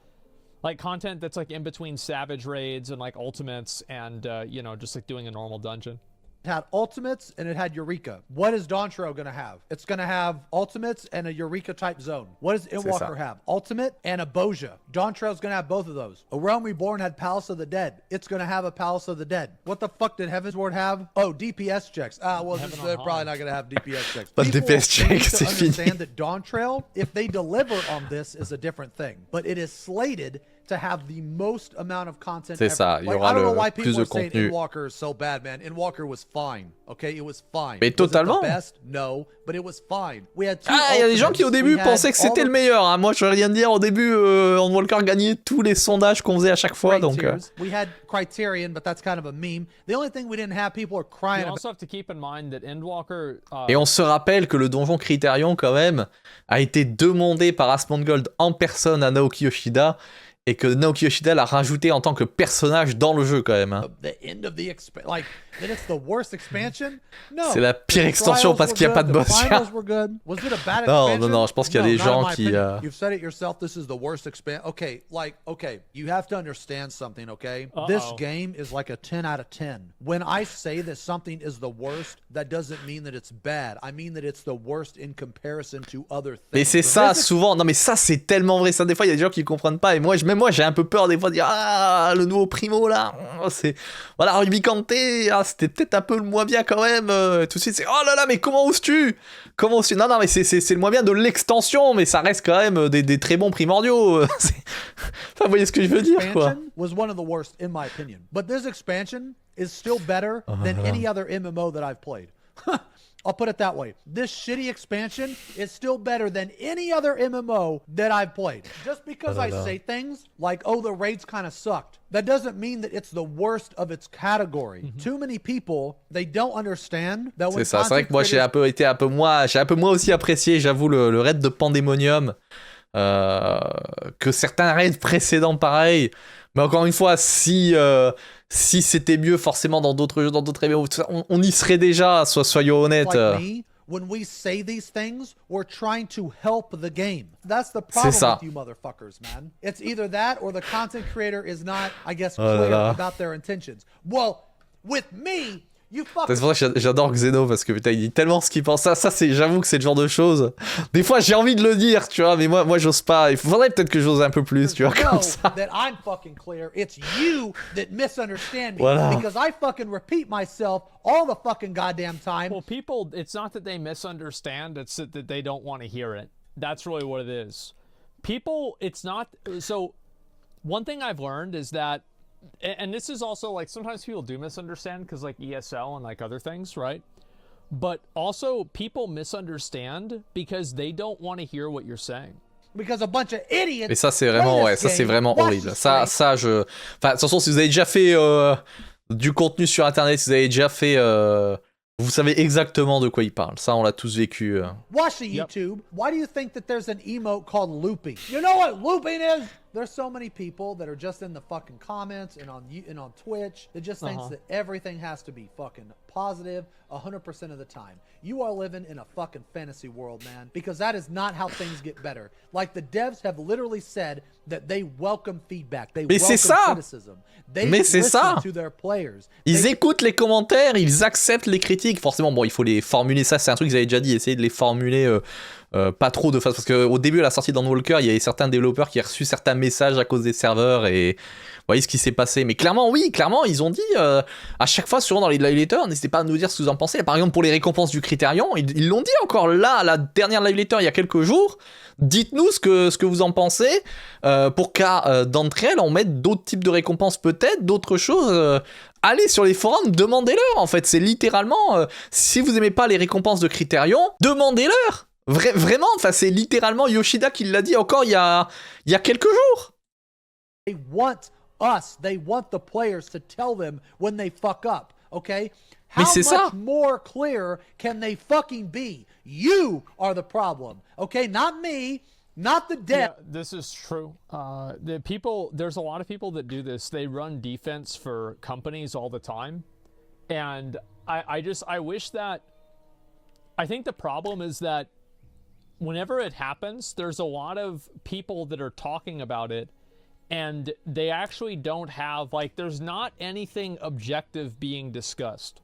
Like content that's like in between savage raids and like ultimates, and you know, just like doing a normal dungeon. It had ultimates and it had Eureka. What is Dawntrail going to have? It's going to have ultimates and a Eureka type zone. What does Endwalker have? Ultimate and a Boja. Dawntrail's going to have both of those. A Realm Reborn had Palace of the Dead. It's going to have a Palace of the Dead. What the fuck did Heavensward have? Oh, DPS checks. Well, they're probably not going to have DPS checks. Pas de People DPS checks, need to c'est fini. understand that Dawntrail, if they deliver on this, is a different thing. But it is slated to have the most amount of content C'est ever. ça, il y Like, aura I don't know le why plus people de are saying contenu. Endwalker is so bad, man. Endwalker was fine. Okay, it was fine. Mais Was it totalement. the best? No, but it was fine. We had two Ah, il y a des gens qui au ultimates. début We had pensaient que c'était all le meilleur. Hein. Moi, je vais rien dire. Au début, Endwalker gagnait tous les sondages qu'on faisait à chaque fois. great Donc, tiers. We had Criterion, but that's kind of a meme. The only thing we didn't have, people are crying You about. also have to keep in mind that Endwalker. Et on se rappelle que le donjon Criterion, quand même, a été demandé par Asmongold en personne à Naoki Yoshida. Et que Naoki Yoshida l'a rajouté en tant que personnage dans le jeu, quand même. Hein. The end of the like that it's the worst expansion. No. C'est la pire The extension trials parce were qu'il n'y a pas de good, the boss. finals were good. Was it a bad Non, expansion? non, je pense qu'il y a des not gens in my qui, opinion. You've said it yourself. This is the worst expansion. Okay, you have to understand something. Okay, this game is like a 10 out of 10. When I say that something is the worst, that doesn't mean that it's bad. I mean that it's the worst in comparison to other things. Mais c'est ça, souvent. Non, mais ça, c'est tellement vrai. Ça, des fois, il y a des gens qui comprennent pas. Et même moi, j'ai un peu peur des fois de dire ah, le nouveau Primo là. C'est. Voilà, RéSEAUX, c'était peut-être un peu le moins bien quand même. Tout de suite, c'est oh là là, mais comment oses-tu? Comment oses-tu? Non, mais c'est le moins bien de l'extension. Mais ça reste quand même des très bons primordiaux. Enfin, vous voyez ce que je veux dire, quoi. Expansion was one of the worst in my opinion. But this expansion is still better than any other MMO that I've played. I'll put it that way. This shitty expansion is still better than any other MMO that I've played. Just because I say things like, oh, the raids kind of sucked, that doesn't mean that it's the worst of its category. Too many people, they don't understand that when C'est ça, c'est vrai que moi j'ai un peu moins aussi apprécié, j'avoue, le raid de Pandemonium que certains raids précédents pareil. Mais encore une fois, si c'était mieux forcément dans d'autres jeux, dans d'autres MMO, on y serait déjà, soyons honnêtes. Like me, when we say these things, we're trying to help the game. That's the problem with you motherfuckers, man. It's either that or the content creator is not, I guess, clear about their intentions. Well, with me, c'est pour ça que j'adore Xeno parce que putain il dit tellement ce qu'il pense. Ça c'est, j'avoue que c'est le genre de choses. Des fois j'ai envie de le dire, tu vois, mais moi j'ose pas. Il faudrait peut-être que j'ose un peu plus, tu vois, comme ça. That I'm fucking clear. It's you that misunderstand me because I fucking repeat myself all the fucking goddamn time. Well, people, it's not that they misunderstand, it's that they don't want to hear it. That's really what it is. People, it's not. So one thing I've learned is that, and this is also like sometimes people do misunderstand because like ESL and like other things, right? But also people misunderstand because they don't want to hear what you're saying. Because a bunch of idiots. Et ça c'est vraiment ça c'est vraiment horrible. Ça enfin de toute façon si vous avez déjà fait du contenu sur internet, si vous avez déjà fait vous savez exactement de quoi il parle. Ça on l'a tous vécu. Watch the YouTube. Why do you think that there's an emote called looping? You know what looping is? There's so many people that are just in the fucking comments and on Twitch that just thinks that everything has to be fucking positive 100% of the time. You are living in a fucking fantasy world, man, because that is not how things get better. Like the devs have literally said that they welcome feedback, they welcome criticism. They listen to their players. Ils écoutent les commentaires, ils acceptent les critiques. Forcément, bon, il faut les formuler. Ça, c'est un truc que vous avez déjà dit. Essayez de les formuler pas trop de face. Parce qu'au début, à la sortie dans Walker, il y avait certains développeurs qui ont reçu certains messages à cause des serveurs et vous voyez ce qui s'est passé. Mais clairement, oui, clairement, ils ont dit à chaque fois, souvent dans les live letters, n'hésitez pas à nous dire ce que vous en pensez. Par exemple, pour les récompenses du Critérion, ils l'ont dit encore là, à la dernière live letter, il y a quelques jours. Dites-nous ce que vous en pensez pour qu'à d'entre elles, on mette d'autres types de récompenses peut-être, d'autres choses. Allez sur les forums, demandez-leur en fait. C'est littéralement, si vous aimez pas les récompenses de Critérion, demandez-leur. Vraiment, enfin c'est littéralement Yoshida qui l'a dit encore il y a quelques jours. They want us, they want the players to tell them when they fuck up, okay? How much more clear can they fucking be? You are the problem, okay? Not me, not the dev. Yeah, this is true. There's a lot of people that do this. They run defense for companies all the time. And I wish that, I think the problem is that whenever it happens, there's a lot of people that are talking about it and they actually don't have, like, there's not anything objective being discussed.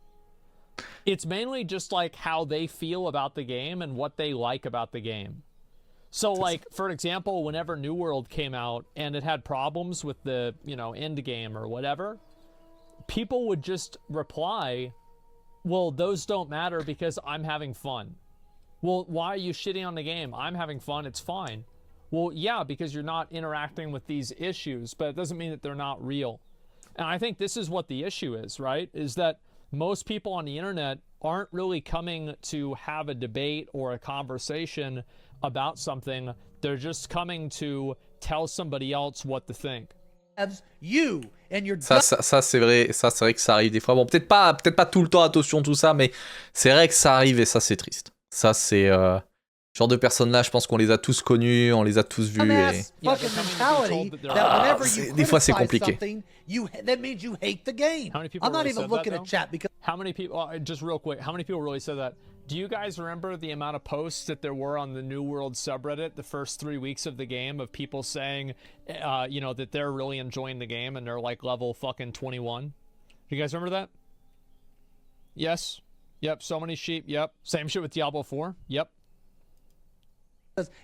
It's mainly just like how they feel about the game and what they like about the game. So like, for example, whenever New World came out and it had problems with the, end game or whatever, people would just reply, well, those don't matter because I'm having fun. Well, why are you shitting on the game? I'm having fun, it's fine. Well, yeah, because you're not interacting with these issues, but it doesn't mean that they're not real. And I think this is what the issue is, right? Is that most people on the internet aren't really coming to have a debate or a conversation about something. They're just coming to tell somebody else what to think. You and your ça c'est vrai, c'est vrai que ça arrive des fois. Bon, peut-être pas tout le temps, attention tout ça, mais c'est vrai que ça arrive et ça c'est triste. Ça c'est genre de personnes-là, je pense qu'on les a tous connus, on les a tous vus. Et... des fois c'est compliqué. That means you hate the game. I'm not even looking at chat because how many people, just real quick, how many people really said that? Do you guys remember the amount of posts that there were on the New World subreddit the first 3 weeks of the game of people saying, that they're really enjoying the game and they're like level fucking 21? Do you guys remember that? Yes. Yep. So many sheep. Yep. Same shit with Diablo 4. Yep.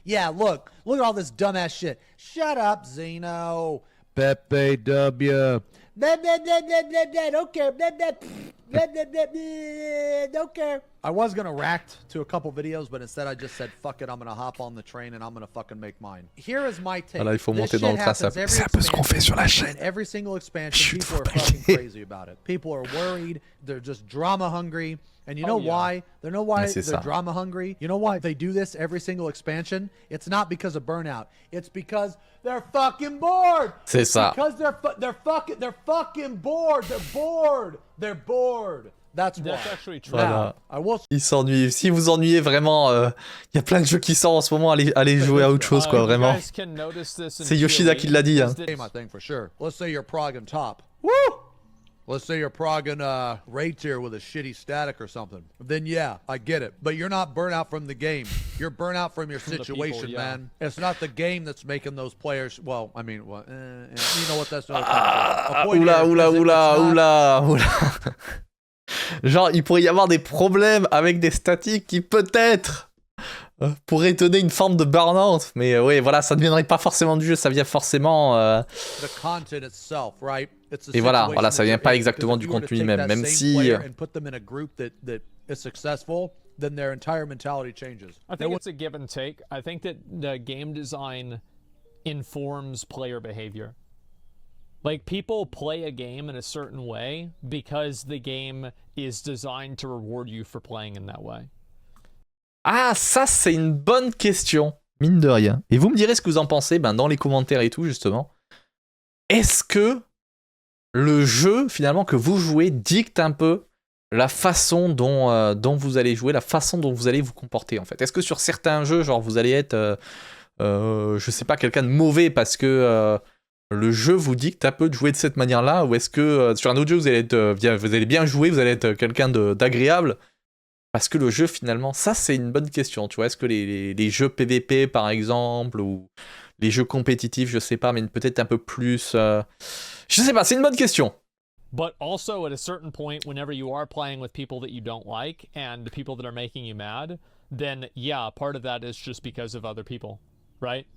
Yeah, look at all this dumbass shit. Shut up, Xeno. Pepe W. Don't care. Don't care. I was gonna react to a couple videos, but instead I just said, fuck it, I'm gonna hop on the train and I'm gonna fucking make mine. Here is my take. Voilà, il faut This monter dans shit le train, ça. happens C'est un peu ce qu'on fait sur la chaîne. and every single expansion, Chut, people faut are pas fucking y aller. crazy about it. People are worried. They're just drama hungry. And you know yeah. why? They know why Mais c'est they're ça. drama hungry. You know why they do this every single expansion? It's not because of burnout. It's because they're fucking bored. C'est It's ça. Because they're fucking bored. They're bored. They're bored. That's why. That's actually true. Voilà. I will Ils s'ennuient. Si vous ennuyez vraiment, il y a plein de jeux qui sortent en ce moment. Allez jouer à autre chose, quoi, You vraiment. guys can notice this in C'est Yoshida GOE, qui l'a dit. Hein. is that- game, I think, for sure. Let's say you're progging top. Woo! Let's say you're progging raid tier with a shitty static or something. Then yeah, I get it. But you're not burnt out from the game. You're burnt out from your the people, situation, yeah. man. It's not the game that's making those players. Well, I mean, well, you know what? That's another conversation. Oula. Genre, il pourrait y avoir des problèmes avec des statiques qui peut-être pourraient donner une forme de burn-out. Mais oui, voilà, ça ne viendrait pas forcément du jeu, ça vient forcément... The content itself, right? It's the Et voilà, situation voilà, ça that vient you're pas in. exactement Because du if you were to contenu take même, that même same si... player and put them in a group that is successful, then their entire mentality changes. I think it's a give and take. I think that the game design informs player behavior. Like, people play a game in a certain way because the game is designed to reward you for playing in that way. Ah, ça, c'est une bonne question, mine de rien. Et vous me direz ce que vous en pensez dans les commentaires et tout, justement. Est-ce que le jeu, finalement, que vous jouez, dicte un peu la façon dont vous allez jouer, la façon dont vous allez vous comporter, en fait? Est-ce que sur certains jeux, genre, vous allez être, je sais pas, quelqu'un de mauvais parce que le jeu vous dicte un peu de jouer de cette manière-là, ou est-ce que sur un autre jeu, vous allez bien jouer, vous allez être quelqu'un d'agréable parce que le jeu, finalement, ça, c'est une bonne question, tu vois. Est-ce que les jeux PVP, par exemple, ou les jeux compétitifs, je sais pas, mais peut-être un peu plus... Je sais pas, c'est une bonne question. But also, at a certain point, whenever you are playing with people that you don't like and the people that are making you mad, then yeah, part of that is just because of other people, right?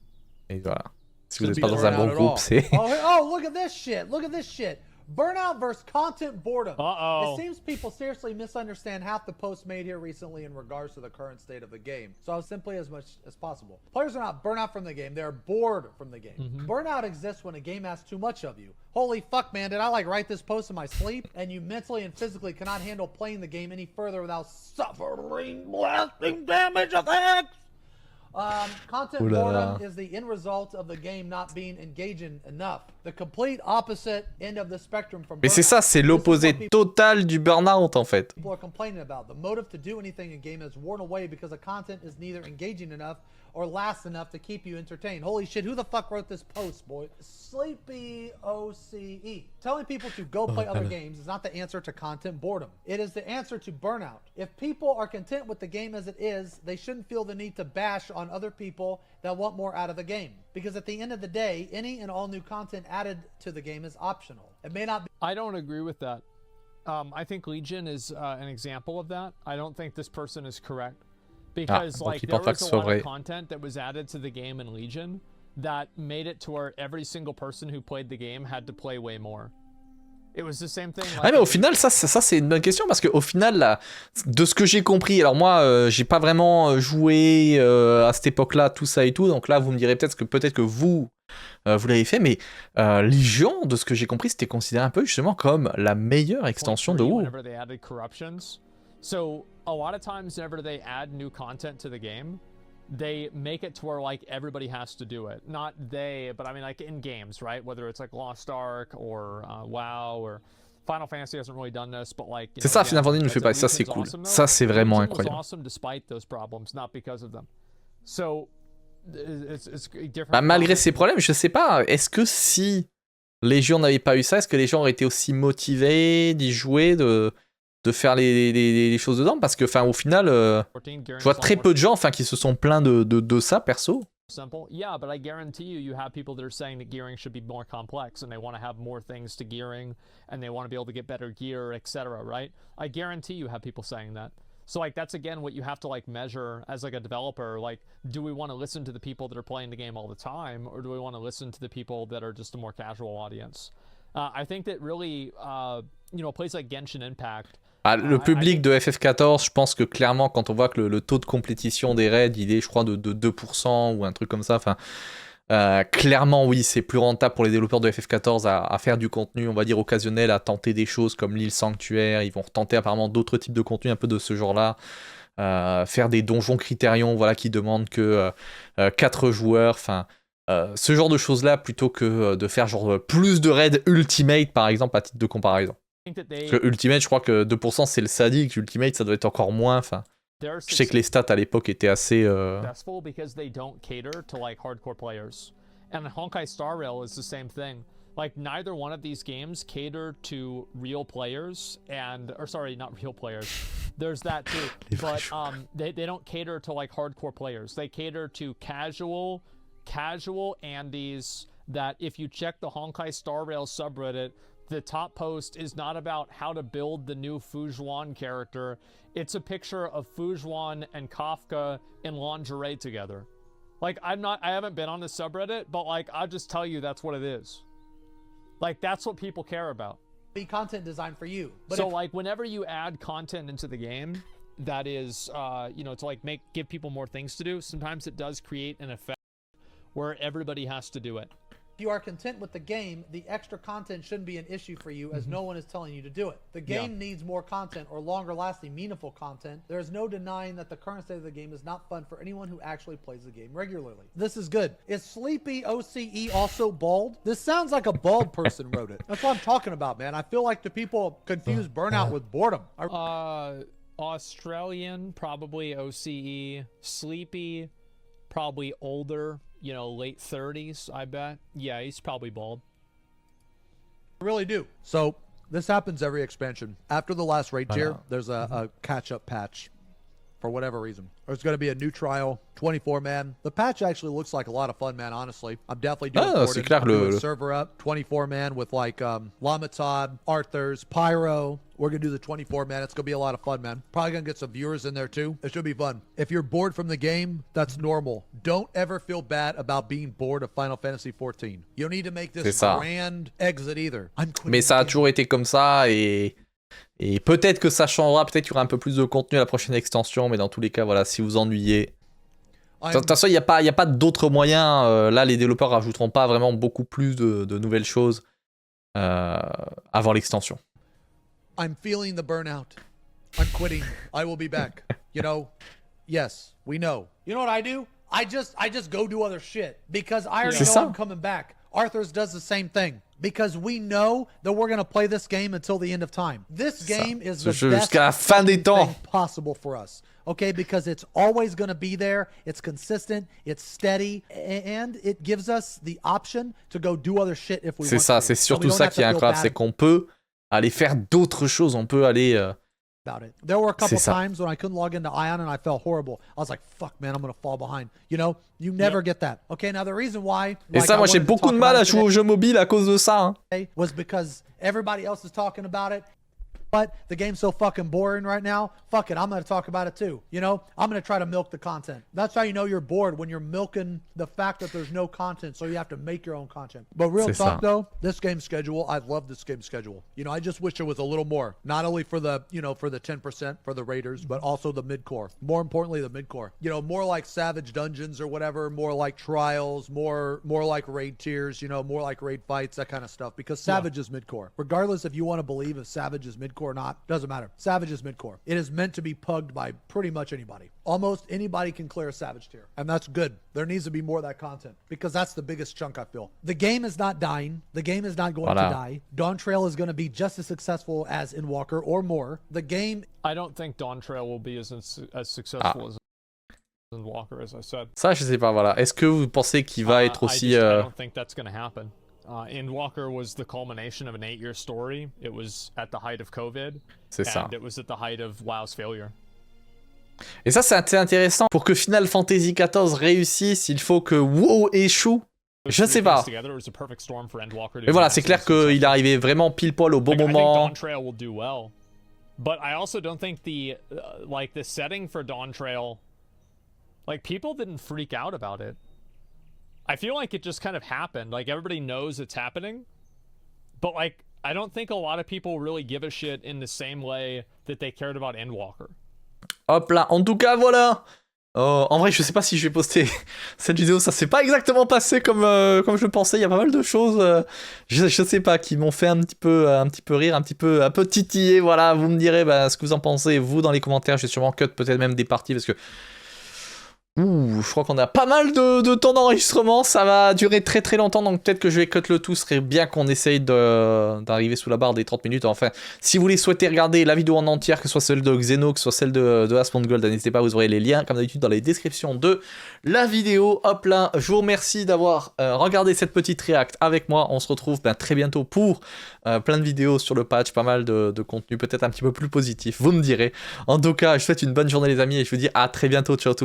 Et voilà. Si vous Could n'êtes be pas dans un burnout bon at groupe, all. c'est... Oh, look at this shit. Look at this shit. Burnout versus content boredom. Uh-oh. It seems people seriously misunderstand half the posts made here recently in regards to the current state of the game. So I'll simply as much as possible. Players are not burnt out from the game. They're bored from the game. Burnout exists when a game asks too much of you. Holy fuck, man. Did I write this post in my sleep? And you mentally and physically cannot handle playing the game any further without suffering lasting damage effects. Content Ooh la la. boredom is the end result of the game not being engaging enough. The complete opposite end of the spectrum from Mais c'est ça, c'est l'opposé total du burn-out, en fait. people are complaining about. The motive to do anything in game is worn away because the content is neither engaging enough or lasts enough to keep you entertained. Holy shit, who the fuck wrote this post, boy? Sleepy OCE. Telling people to go play other games is not the answer to content boredom. It is the answer to burnout. If people are content with the game as it is, they shouldn't feel the need to bash on other people that want more out of the game. Because at the end of the day, any and all new content added to the game is optional. It may not be I don't agree with that. I think Legion is an example of that. I don't think this person is correct. Because donc like il there pense pas was que a ce soit lot vrai. of content that was added to the game in Legion that made it to where every single person who played the game had to play way more. It was the same thing. Ah mais au final ça c'est une bonne question parce qu'au final là, de ce que j'ai compris, alors moi j'ai pas vraiment joué à cette époque-là tout ça et tout, donc là vous me direz peut-être que vous l'avez fait, mais Legion, de ce que j'ai compris, c'était considéré un peu justement comme la meilleure extension de WoW. Whenever they added corruptions. So a lot of times whenever they add new content to the game, they make it to where like everybody has to do it. Not they, but I mean like in games, right? Whether it's like Lost Ark or WoW or Final Fantasy hasn't really done this, but like C'est ça, Final Fantasy ne le fait pas, et ça c'est cool. Ça c'est vraiment incroyable. Awesome despite those problems, not because of them. So it's different. Bah, malgré ces problèmes, je sais pas, est-ce que si Légion n'avait pas eu ça, est-ce que les gens auraient été aussi motivés d'y jouer, de faire les choses dedans? Parce que au final, je vois très peu de gens qui se sont plaints de ça, perso. Simple. Yeah, but I guarantee you have people that are saying that gearing should be more complex and they want to have more things to gearing and they want to be able to get better gear, etc., right? I guarantee you have people saying that. So like that's again what you have to like measure as like a developer, like do we want to listen to the people that are playing the game all the time or do we want to listen to the people that are just a more casual audience? I think that really, you know, plays like Genshin Impact. Ah, le public de FF14, je pense que clairement, quand on voit que le taux de complétion des raids, il est, je crois, de 2% ou un truc comme ça, enfin, clairement, oui, c'est plus rentable pour les développeurs de FF14 à faire du contenu, on va dire, occasionnel, à tenter des choses comme l'île sanctuaire. Ils vont tenter apparemment d'autres types de contenu un peu de ce genre-là. Faire des donjons critérions, voilà, qui demandent que 4 joueurs, enfin... ce genre de choses-là, plutôt que de faire genre plus de raids Ultimate, par exemple, à titre de comparaison. Parce que Ultimate, je crois que 2% c'est le sadique, Ultimate ça doit être encore moins, enfin... Je sais que les stats à l'époque étaient assez... because they don't cater to like hardcore players. And Honkai Star Rail is the same thing. Like neither one of these games cater to real players and... Or sorry, not real players. There's that too. But they don't cater to like hardcore players. They cater to casual Andes that if you check the Honkai Star Rail subreddit, the top post is not about how to build the new Fujuan character. It's a picture of Fujuan and Kafka in lingerie together. Like, I haven't been on the subreddit, but like, I'll just tell you that's what it is. Like, that's what people care about. Be content designed for you. But so like, whenever you add content into the game, that is, you know, to like give people more things to do, sometimes it does create an effect where everybody has to do it. If you are content with the game, the extra content shouldn't be an issue for you, as no one is telling you to do it. The game needs more content or longer lasting, meaningful content. There is no denying that the current state of the game is not fun for anyone who actually plays the game regularly. This is good. Is Sleepy OCE also bald? This sounds like a bald person wrote it. That's what I'm talking about, man. I feel like the people confuse burnout with boredom. Australian, probably OCE. Sleepy, probably older. You know, late 30s, I bet. Yeah, he's probably bald. I really do. So this happens every expansion. After the last raid tier, there's a catch-up patch for whatever reason. There's going to be a new trial, 24-man. The patch actually looks like a lot of fun, man, honestly. I'm definitely doing a server up, 24-man with like Lamatod, Arthurs, Pyro. We're going to do the 24-man. It's going to be a lot of fun, man. Probably going to get some viewers in there too. It should be fun. If you're bored from the game, that's normal. Don't ever feel bad about being bored of Final Fantasy XIV. You don't need to make this grand exit either. Mais ça a toujours été comme ça et peut-être que ça changera, peut-être qu'il y aura un peu plus de contenu à la prochaine extension, mais dans tous les cas, voilà, si vous ennuyez... De toute façon, il n'y a pas d'autres moyens. Là, les développeurs rajouteront pas vraiment beaucoup plus de nouvelles choses avant l'extension. I'm feeling the burnout. I'm quitting. I will be back. You know, yes, we know. You know what I do? I just go do other shit because I already know I'm coming back. Arthur's does the same thing because we know that we're going to play this game until the end of time. This game is the best thing possible for us. Okay, because it's always going to be there. It's consistent. It's steady. And it gives us the option to go do other shit if we want to. C'est ça, c'est surtout ça qui est incroyable, c'est qu'on peut aller faire d'autres choses. On peut aller... About it. There were a couple times when I couldn't log into Ion and I felt horrible. I was like, fuck, man, I'm going to fall behind. You know, you never get that. Okay, now the reason why... Et ça, moi, j'ai beaucoup de mal à jouer aux jeux mobiles à cause de ça. Hein. Was because everybody else is talking about it. But the game's so fucking boring right now. Fuck it, I'm going to talk about it too. You know, I'm going to try to milk the content. That's how you know you're bored, when you're milking the fact that there's no content, so you have to make your own content. But real talk though, this game schedule, I love this game schedule. You know, I just wish there was a little more. Not only for the, you know, for the 10% for the raiders, but also the mid-core. More importantly, the mid-core. You know, more like Savage Dungeons or whatever, more like Trials, more like raid tiers, you know, more like raid fights, that kind of stuff. Because Savage is mid-core. Regardless if you want to believe if Savage is mid-core or not, doesn't matter. Savage is mid-core. It is meant to be pugged by pretty much anybody. Almost anybody can clear a Savage tier, and that's good. There needs to be more of that content because that's the biggest chunk, I feel. The game is not dying. The game is not going to die. Dawn Trail is going to be just as successful as Endwalker or more. The game... I don't think Dawn Trail will be as successful as Endwalker, as I said. Ça, je sais pas, voilà. Est-ce que vous pensez qu'il va être aussi... I don't think that's going to happen. Endwalker was the culmination of an 8-year story. It was at the height of COVID. C'est ça. And it was at the height of WoW's failure. Et ça, c'est assez intéressant. Pour que Final Fantasy XIV réussisse, il faut que WoW échoue. Je ne sais pas. Mais voilà, c'est clair qu'il est arrivé vraiment pile poil au bon moment. Dawn Trail will do well. But I also don't think the setting for Dawn Trail, like, people didn't freak out about it. I feel like it just kind of happened. Like, everybody knows it's happening, But like, I don't think a lot of people really give a shit in the same way that they cared about Endwalker. Hop là, en tout cas, voilà. En vrai, je sais pas si je vais poster cette vidéo, ça s'est pas exactement passé comme je le pensais. Il y a pas mal de choses, je sais pas, qui m'ont fait un petit peu rire, un peu titiller. Voilà, vous me direz ce que vous en pensez, vous, dans les commentaires. J'ai sûrement cut peut-être même des parties parce que ouh, je crois qu'on a pas mal de temps d'enregistrement, ça va durer très très longtemps, donc peut-être que je vais cut le tout, ce serait bien qu'on essaye d'arriver sous la barre des 30 minutes. Enfin, si vous voulez souhaiter regarder la vidéo en entière, que ce soit celle de Xeno, que ce soit celle de Asmongold, n'hésitez pas, vous aurez les liens, comme d'habitude, dans les descriptions de la vidéo. Hop là, je vous remercie d'avoir regardé cette petite react avec moi, on se retrouve très bientôt pour plein de vidéos sur le patch, pas mal de contenu, peut-être un petit peu plus positif, vous me direz. En tout cas, je vous souhaite une bonne journée les amis, et je vous dis à très bientôt, ciao tout le monde.